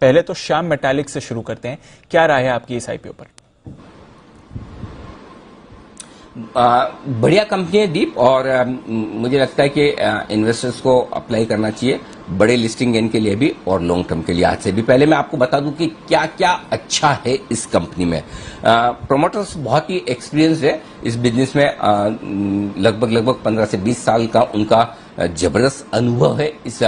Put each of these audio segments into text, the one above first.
पहले तो श्याम मेटालिक से शुरू करते हैं, क्या राय है आपकी इस आईपीओ पर? बढ़िया कंपनी है दीप, और मुझे लगता है कि इन्वेस्टर्स को अप्लाई करना चाहिए बड़े लिस्टिंग गेन के लिए भी और लॉन्ग टर्म के लिए। आज से भी पहले मैं आपको बता दूं कि क्या क्या अच्छा है इस कंपनी में। प्रोमोटर्स बहुत ही एक्सपीरियंस है इस बिजनेस में, लगभग 15 से 20 साल का उनका जबरदस्त अनुभव है इस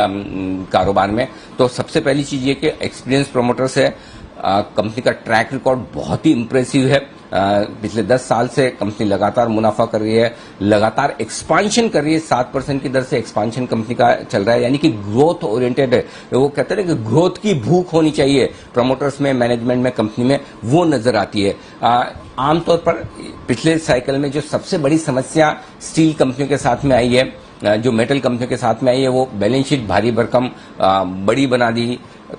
कारोबार में। तो सबसे पहली चीज ये कि एक्सपीरियंस प्रोमोटर्स है। कंपनी का ट्रैक रिकॉर्ड बहुत ही इंप्रेसिव है। पिछले 10 साल से कंपनी लगातार मुनाफा कर रही है, लगातार एक्सपांशन कर रही है। 7% की दर से एक्सपांशन कंपनी का चल रहा है, यानी कि ग्रोथ ओरिएंटेड है। वो कहते हैं कि ग्रोथ की भूख होनी चाहिए प्रमोटर्स में, मैनेजमेंट में, कंपनी में, वो नजर आती है। आमतौर पर पिछले साइकिल में जो सबसे बड़ी समस्या स्टील कंपनियों के साथ में आई है, जो मेटल कंपनियों के साथ में आई है, वो बैलेंस शीट भारी भरकम बड़ी बना दी,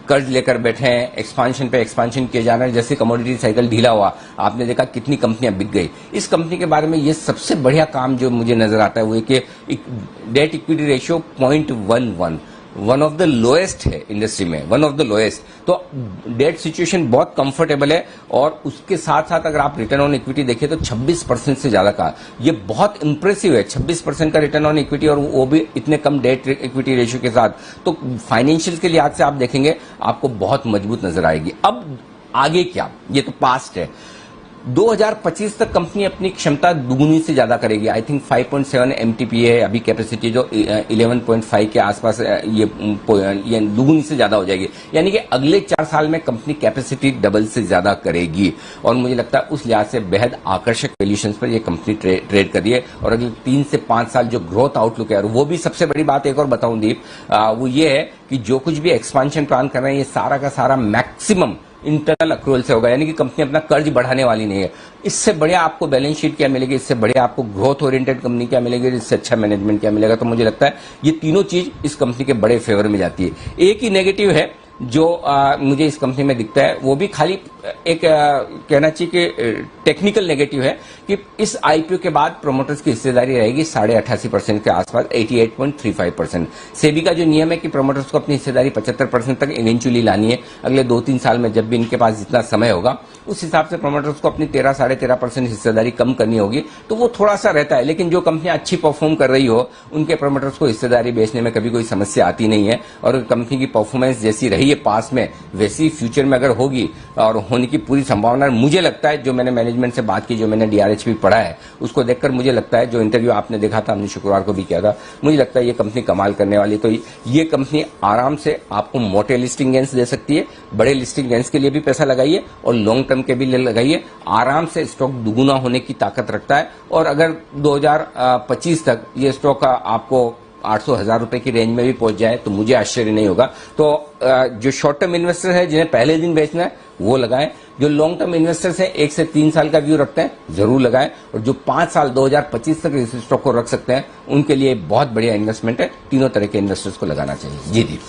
कर्ज लेकर बैठे हैं, एक्सपांशन पे एक्सपांशन किए जा रहे हैं। जैसे कमोडिटी साइकिल ढीला हुआ, आपने देखा कितनी कंपनियां बिक गई। इस कंपनी के बारे में ये सबसे बढ़िया काम जो मुझे नजर आता है वो है कि debt equity ratio 0.11, one of the lowest है इंडस्ट्री में, वन ऑफ द लोएस्ट। तो डेट सिचुएशन बहुत कंफर्टेबल है, और उसके साथ साथ अगर आप रिटर्न ऑन इक्विटी देखिए तो 26% से ज्यादा का, ये बहुत इंप्रेसिव है। 26% का रिटर्न ऑन इक्विटी, और वो भी इतने कम डेट इक्विटी रेशियो के साथ। तो फाइनेंशियल के लिहाज से आप देखेंगे आपको बहुत मजबूत नजर आएगी। अब आगे क्या, ये तो पास्ट है। 2025 तक कंपनी अपनी क्षमता दुगुनी से ज्यादा करेगी। आई थिंक 5.7 MTPA है अभी कैपेसिटी, जो 11.5 के आसपास ये दुगुनी से ज्यादा हो जाएगी। यानी कि अगले 4 साल में कंपनी कैपेसिटी डबल से ज्यादा करेगी, और मुझे लगता है उस लिहाज से बेहद आकर्षक वैल्यूएशंस पर ये कंपनी ट्रेड कर रही है। और अगले 3 से 5 साल जो ग्रोथ आउटलुक है, और वो भी सबसे बड़ी बात एक और बताऊं दीप, वो ये है कि जो कुछ भी एक्सपांशन प्लान कर रहे हैं, ये सारा का सारा मैक्सिमम इंटरनल अक्रूवल से होगा। यानी कि कंपनी अपना कर्ज बढ़ाने वाली नहीं है। इससे बढ़िया आपको बैलेंस शीट क्या मिलेगी, इससे बढ़िया आपको ग्रोथ ओरिएंटेड कंपनी क्या मिलेगी, इससे अच्छा मैनेजमेंट क्या मिलेगा। तो मुझे लगता है ये तीनों चीज इस कंपनी के बड़े फेवर में जाती है। एक ही नेगेटिव है जो मुझे इस कंपनी में दिखता है, वो भी खाली एक कहना चाहिए कि टेक्निकल नेगेटिव है, कि इस आईपीओ के बाद प्रोमोटर्स की हिस्सेदारी रहेगी 88.5% के आसपास, 88.35%। सेबी का जो नियम है कि प्रोमोटर्स को अपनी हिस्सेदारी 75% तक इवेंचुअली लानी है। अगले 2-3 साल में जब भी इनके पास जितना समय होगा, उस हिसाब से प्रोमोटर्स को अपनी 13-13.5% हिस्सेदारी कम करनी होगी। तो वो थोड़ा सा रहता है, लेकिन जो कंपनियां अच्छी परफॉर्म कर रही हो, उनके प्रोमोटर्स को हिस्सेदारी बेचने में कभी कोई समस्या आती नहीं है। और कंपनी की परफॉर्मेंस जैसी रही है पास में, वैसी फ्यूचर में अगर होगी, और होने की पूरी संभावना मुझे लगता है, जो मैंने मैनेजमेंट से बात की, जो मैंने DRHP पढ़ा है, उसको देखकर मुझे लगता है, जो इंटरव्यू आपने देखा था, हमने शुक्रवार को भी किया था, मुझे लगता है ये कंपनी कमाल करने वाली। तो ये कंपनी आराम से आपको मोटे लिस्टिंग गेंस दे सकती है। बड़े लिस्टिंग गेंस के लिए भी पैसा लगाइए, और लॉन्ग टर्म के भी लिए लगाइए। आराम से स्टॉक दुगुना होने की ताकत रखता है। और अगर 2025 तक ये स्टॉक आपको 800-1000 रुपए की रेंज में भी पहुंच जाए तो मुझे आश्चर्य नहीं होगा। तो जो शॉर्ट टर्म इन्वेस्टर है, जिन्हें पहले दिन बेचना है, वो लगाएं। जो लॉन्ग टर्म इन्वेस्टर्स हैं, 1 से 3 साल का व्यू रखते हैं, जरूर लगाएं। और जो 5 साल 2025 तक इस स्टॉक को रख सकते हैं, उनके लिए बहुत बढ़िया इन्वेस्टमेंट है। तीनों तरह के इन्वेस्टर्स को लगाना चाहिए। जी।